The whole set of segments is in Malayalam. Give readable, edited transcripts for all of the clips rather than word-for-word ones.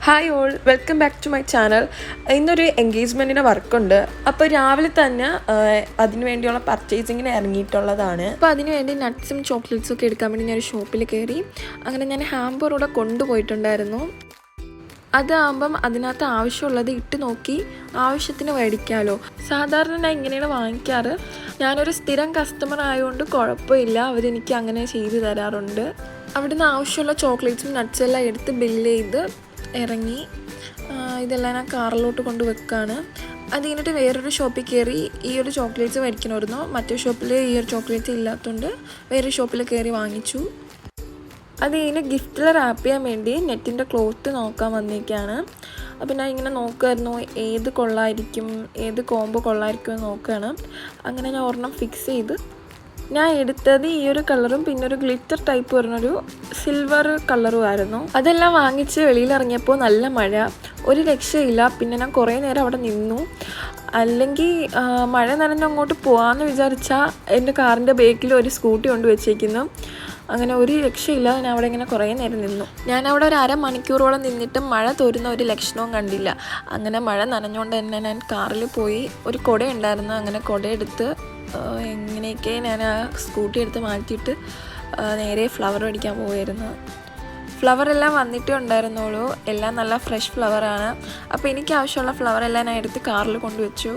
Hi all, welcome back to my channel. ഇന്നൊരു എൻഗേജ്മെൻറ്റിൻ്റെ വർക്കുണ്ട്. അപ്പോൾ രാവിലെ തന്നെ അതിന് വേണ്ടിയുള്ള പർച്ചേസിങ്ങിന് ഇറങ്ങിയിട്ടുള്ളതാണ്. അപ്പോൾ അതിന് വേണ്ടി നട്ട്സും ചോക്ലേറ്റ്സും ഒക്കെ എടുക്കാൻ വേണ്ടി ഞാനൊരു ഷോപ്പിൽ കയറി. അങ്ങനെ ഞാൻ ഹാമ്പർ കൂടെ കൊണ്ടുപോയിട്ടുണ്ടായിരുന്നു. അതാകുമ്പം അതിനകത്ത് ആവശ്യമുള്ളത് ഇട്ട് നോക്കി ആവശ്യത്തിന് മേടിക്കാമല്ലോ. സാധാരണ ഞാൻ ഇങ്ങനെയാണ് വാങ്ങിക്കാറ്. ഞാനൊരു സ്ഥിരം കസ്റ്റമർ ആയതുകൊണ്ട് കുഴപ്പമില്ല, അവരെനിക്ക് അങ്ങനെ ചെയ്തു തരാറുണ്ട്. അവിടുന്ന് ആവശ്യമുള്ള ചോക്ലേറ്റ്സും നട്ട്സും എല്ലാം എടുത്ത് ബില്ല് ചെയ്ത് ഇറങ്ങി. ഇതെല്ലാം ഞാൻ കാറിലോട്ട് കൊണ്ട് വെക്കുകയാണ്. അത് കഴിഞ്ഞിട്ട് വേറൊരു ഷോപ്പിൽ കയറി ഈ ഒരു ചോക്ലേറ്റ്സ് മേടിക്കണമായിരുന്നു. മറ്റേ ഷോപ്പിൽ ഈ ഒരു ചോക്ലേറ്റ്സ് ഇല്ലാത്തതുകൊണ്ട് വേറൊരു ഷോപ്പിൽ കയറി വാങ്ങിച്ചു. അത് കഴിഞ്ഞ് ഗിഫ്റ്റിൽ റാപ്പ് ചെയ്യാൻ വേണ്ടി നെറ്റിൻ്റെ ക്ലോത്ത് നോക്കാൻ വന്നിരിക്കുകയാണ്. അപ്പോൾ ഞാൻ ഇങ്ങനെ നോക്കുമായിരുന്നു ഏത് കൊള്ളായിരിക്കും, ഏത് കോംബോ കൊള്ളായിരിക്കും എന്ന് നോക്കുകയാണ്. അങ്ങനെ ഞാൻ ഒരെണ്ണം ഫിക്സ് ചെയ്ത് ഞാൻ എടുത്തത് ഈ ഒരു കളറും പിന്നെ ഒരു ഗ്ലിറ്റർ ടൈപ്പ് പറഞ്ഞൊരു സിൽവർ കളറും ആയിരുന്നു. അതെല്ലാം വാങ്ങിച്ച് വെളിയിലിറങ്ങിയപ്പോൾ നല്ല മഴ, ഒരു രക്ഷയില്ല. പിന്നെ ഞാൻ കുറേ നേരം അവിടെ നിന്നു. അല്ലെങ്കിൽ മഴ നനഞ്ഞ് അങ്ങോട്ട് പോകാമെന്ന് വിചാരിച്ചാൽ എൻ്റെ കാറിൻ്റെ ബേക്കിൽ ഒരു സ്കൂട്ടി കൊണ്ട് വെച്ചേക്കുന്നു. അങ്ങനെ ഒരു രക്ഷയില്ല. ഞാൻ അവിടെ ഇങ്ങനെ കുറേ നേരം നിന്നു. ഞാനവിടെ ഒരു അരമണിക്കൂറോളം നിന്നിട്ടും മഴ തോരുന്ന ഒരു ലക്ഷണവും കണ്ടില്ല. അങ്ങനെ മഴ നനഞ്ഞുകൊണ്ട് തന്നെ ഞാൻ കാറിൽ പോയി. ഒരു കുട ഉണ്ടായിരുന്നു, അങ്ങനെ കുടയെടുത്ത് എങ്ങനെയൊക്കെ ഞാൻ ആ സ്കൂട്ടി എടുത്ത് മാറ്റിയിട്ട് നേരെ ഫ്ലവർ അടിക്കാൻ പോവുമായിരുന്നു. ഫ്ലവറെല്ലാം വന്നിട്ടേ ഉണ്ടായിരുന്നുള്ളൂ. എല്ലാം നല്ല ഫ്രഷ് ഫ്ലവറാണ്. അപ്പോൾ എനിക്ക് ആവശ്യമുള്ള ഫ്ലവറെല്ലാം ഞാൻ എടുത്ത് കാറിൽ കൊണ്ടുവച്ചു.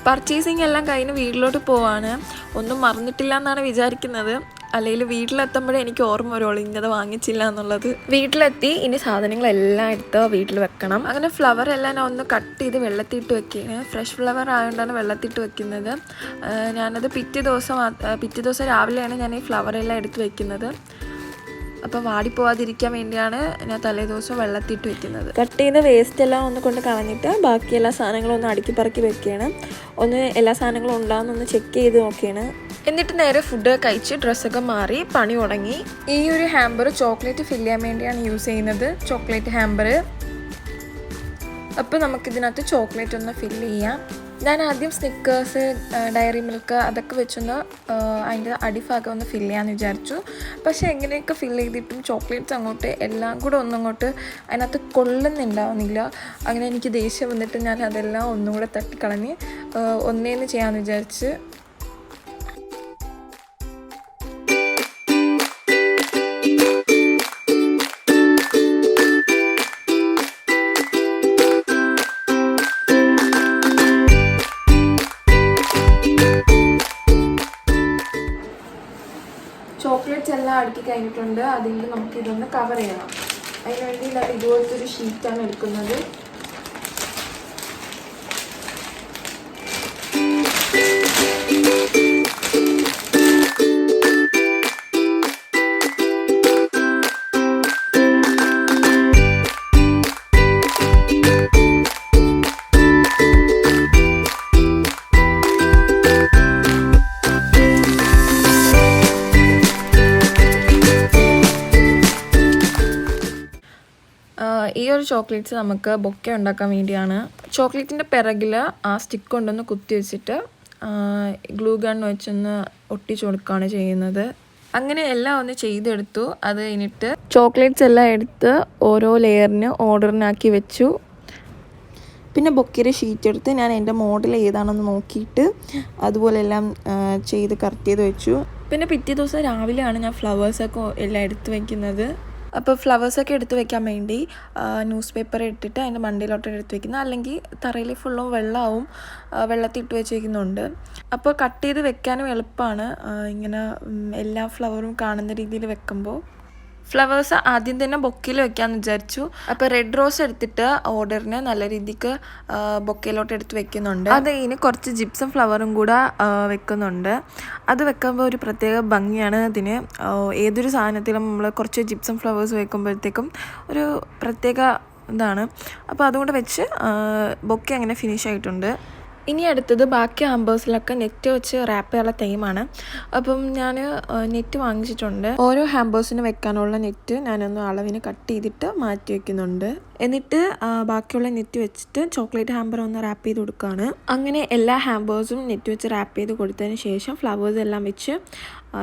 പർച്ചേസിങ് എല്ലാം കഴിഞ്ഞ് വീട്ടിലോട്ട് പോവാണ്. ഒന്നും മറന്നിട്ടില്ല എന്നാണ് വിചാരിക്കുന്നത്. അല്ലെങ്കിൽ വീട്ടിലെത്തുമ്പോഴേ എനിക്ക് ഓർമ്മ വരുള്ളൂ ഇന്നത് വാങ്ങിച്ചില്ല എന്നുള്ളത്. വീട്ടിലെത്തി ഇനി സാധനങ്ങളെല്ലാം എടുത്ത് വീട്ടിൽ വെക്കണം. അങ്ങനെ ഫ്ലവർ എല്ലാം ഞാൻ ഒന്ന് കട്ട് ചെയ്ത് വെള്ളത്തിട്ട് വെക്കുകയാണ്. ഫ്രഷ് ഫ്ലവർ ആയതുകൊണ്ടാണ് വെള്ളത്തിട്ട് വെക്കുന്നത്. ഞാനത് പിറ്റേ ദിവസം രാവിലെയാണ് ഞാൻ ഈ ഫ്ലവറെല്ലാം എടുത്ത് വെക്കുന്നത്. അപ്പോൾ വാടിപ്പോവാതിരിക്കാൻ വേണ്ടിയാണ് ഞാൻ തലേ ദിവസം വെള്ളത്തിട്ട് വെക്കുന്നത്. കട്ട് ചെയ്ത വേസ്റ്റ് എല്ലാം ഒന്ന് കൊണ്ട് കളഞ്ഞിട്ട് ബാക്കി എല്ലാ സാധനങ്ങളും ഒന്ന് അടുക്കി പറക്കി വെക്കുകയാണ്. ഒന്ന് എല്ലാ സാധനങ്ങളും ഉണ്ടാകുന്നൊന്ന് ചെക്ക് ചെയ്ത് നോക്കുകയാണ്. എന്നിട്ട് നേരെ ഫുഡ് കഴിച്ച് ഡ്രസ്സൊക്കെ മാറി പണി തുടങ്ങി. ഈ ഒരു ഹാമ്പർ ചോക്ലേറ്റ് ഫില്ല് ചെയ്യാൻ വേണ്ടിയാണ് യൂസ് ചെയ്യുന്നത്, ചോക്ലേറ്റ് ഹാമ്പർ. അപ്പോൾ നമുക്കിതിനകത്ത് ചോക്ലേറ്റ് ഒന്ന് ഫില്ല് ചെയ്യാം. ഞാൻ ആദ്യം സ്നിക്കേഴ്സ്, ഡയറി മിൽക്ക് അതൊക്കെ വെച്ചൊന്ന് അതിൻ്റെ അടിഭാഗം ഒന്ന് ഫില്ല് ചെയ്യാമെന്ന് വിചാരിച്ചു. പക്ഷേ എങ്ങനെയൊക്കെ ഫില്ല് ചെയ്തിട്ടും ചോക്ലേറ്റ്സ് അങ്ങോട്ട് എല്ലാം കൂടെ ഒന്നങ്ങോട്ട് അതിനകത്ത് കൊള്ളുന്നുണ്ടാവുന്നില്ല. അങ്ങനെ എനിക്ക് ദേഷ്യം വന്നിട്ട് ഞാൻ അതെല്ലാം ഒന്നും കൂടെ തട്ടിക്കളഞ്ഞ് ഒന്നേന്ന് ചെയ്യാമെന്ന് വിചാരിച്ച്. ചോക്ലേറ്റ്സ് എല്ലാം അടുക്കി കഴിഞ്ഞിട്ടുണ്ട്. അതിൽ നമുക്കിതൊന്ന് കവർ ചെയ്യണം. അതിനുവേണ്ടി ഞാൻ ഇതുപോലത്തെ ഒരു ഷീറ്റാണ് എടുക്കുന്നത്. ഈ ഒരു ചോക്ലേറ്റ്സ് നമുക്ക് ബൊക്കെ ഉണ്ടാക്കാൻ വേണ്ടിയാണ്. ചോക്ലേറ്റിൻ്റെ പിറകിൽ ആ സ്റ്റിക്ക് കൊണ്ടൊന്ന് കുത്തി വെച്ചിട്ട് ഗ്ലൂ ഗൺ വെച്ചൊന്ന് ഒട്ടിച്ചു കൊടുക്കുകയാണ് ചെയ്യുന്നത്. അങ്ങനെ എല്ലാം ഒന്ന് ചെയ്തെടുത്തു. അത് കഴിഞ്ഞിട്ട് ചോക്ലേറ്റ്സ് എല്ലാം എടുത്ത് ഓരോ ലെയറിന് ഓർഡറിനാക്കി വെച്ചു. പിന്നെ ബൊക്കയുടെ ഷീറ്റ് എടുത്ത് ഞാൻ എൻ്റെ മോഡൽ ഏതാണെന്ന് നോക്കിയിട്ട് അതുപോലെ എല്ലാം ചെയ്ത് കറക്റ്റ് ചെയ്ത് വെച്ചു. പിന്നെ പിറ്റേ ദിവസം രാവിലെയാണ് ഞാൻ ഫ്ലവേഴ്സൊക്കെ എല്ലാം എടുത്ത് വയ്ക്കുന്നത്. അപ്പോൾ ഫ്ലവേഴ്സൊക്കെ എടുത്ത് വെക്കാൻ വേണ്ടി ന്യൂസ് പേപ്പർ ഇട്ടിട്ട് അതിൻ്റെ മണ്ടയിലോട്ട് എടുത്ത് വെക്കുന്നത്. അല്ലെങ്കിൽ തറയിൽ ഫുള്ളും വെള്ളമാവും, വെള്ളത്തിട്ട് വെച്ച് വയ്ക്കുന്നുണ്ട്. അപ്പോൾ കട്ട് ചെയ്ത് വെക്കാനും എളുപ്പമാണ് ഇങ്ങനെ എല്ലാ ഫ്ലവറും കാണുന്ന രീതിയിൽ വെക്കുമ്പോൾ. ഫ്ലവേഴ്സ് ആദ്യം തന്നെ ബൊക്കയിൽ വെക്കാമെന്ന് വിചാരിച്ചു. അപ്പോൾ റെഡ് റോസ് എടുത്തിട്ട് ഓർഡറിന് നല്ല രീതിക്ക് ബൊക്കയിലോട്ട് എടുത്ത് വെക്കുന്നുണ്ട്. അത് കഴിഞ്ഞ് കുറച്ച് ജിപ്സം ഫ്ലവറും കൂടെ വെക്കുന്നുണ്ട്. അത് വെക്കുമ്പോൾ ഒരു പ്രത്യേക ഭംഗിയാണ് അതിന്. ഏതൊരു സാധനത്തിലും നമ്മൾ കുറച്ച് ജിപ്സം ഫ്ലവേഴ്സ് വെക്കുമ്പോഴത്തേക്കും ഒരു പ്രത്യേക ഇതാണ്. അപ്പോൾ അതുകൊണ്ട് വെച്ച് ബൊക്കെ അങ്ങനെ ഫിനിഷ് ആയിട്ടുണ്ട്. ഇനി അടുത്തത് ബാക്കി ഹാമ്പേഴ്സിലൊക്കെ നെറ്റ് വെച്ച് റാപ്പ് ചെയ്യാനുള്ള ടൈമാണ്. അപ്പം ഞാൻ നെറ്റ് വാങ്ങിച്ചിട്ടുണ്ട്. ഓരോ ഹാമ്പേഴ്സിന് വെക്കാനുള്ള നെറ്റ് ഞാനൊന്ന് അളവിന് കട്ട് ചെയ്തിട്ട് മാറ്റി വയ്ക്കുന്നുണ്ട്. എന്നിട്ട് ബാക്കിയുള്ള നെറ്റ് വെച്ചിട്ട് ചോക്ലേറ്റ് ഹാമ്പർ ഒന്ന് റാപ്പ് ചെയ്ത് കൊടുക്കുകയാണ്. അങ്ങനെ എല്ലാ ഹാമ്പേഴ്സും നെറ്റ് വെച്ച് റാപ്പ് ചെയ്ത് കൊടുത്തതിന് ശേഷം ഫ്ലവേഴ്സ് എല്ലാം വെച്ച്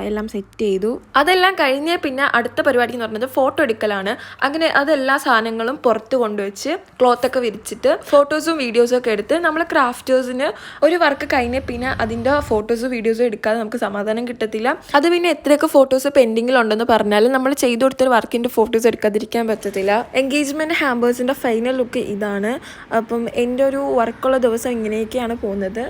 എല്ലാം സെറ്റ് ചെയ്തു. അതെല്ലാം കഴിഞ്ഞ് പിന്നെ അടുത്ത പരിപാടി എന്ന് പറയുന്നത് ഫോട്ടോ എടുക്കലാണ്. അങ്ങനെ അതെല്ലാ സാധനങ്ങളും പുറത്ത് കൊണ്ടുവച്ച് ക്ലോത്തൊക്കെ വിരിച്ചിട്ട് ഫോട്ടോസും വീഡിയോസും ഒക്കെ എടുത്ത് നമ്മൾ ക്രാഫ്റ്റേഴ്സിന് ഒരു വർക്ക് കഴിഞ്ഞ് പിന്നെ അതിൻ്റെ ഫോട്ടോസും വീഡിയോസും എടുക്കാതെ നമുക്ക് സമാധാനം കിട്ടത്തില്ല. അത് പിന്നെ എത്രയൊക്കെ ഫോട്ടോസ് പെൻഡിങ്ങിലുണ്ടെന്ന് പറഞ്ഞാലും നമ്മൾ ചെയ്തു കൊടുത്തൊരു വർക്കിൻ്റെ ഫോട്ടോസ് എടുക്കാതിരിക്കാൻ പറ്റത്തില്ല. എൻഗേജ്മെൻറ്റ് ഹാമ്പേഴ്സിൻ്റെ ഫൈനൽ ലുക്ക് ഇതാണ്. അപ്പം എൻ്റെ ഒരു വർക്കുള്ള ദിവസം ഇങ്ങനെയൊക്കെയാണ് പോകുന്നത്.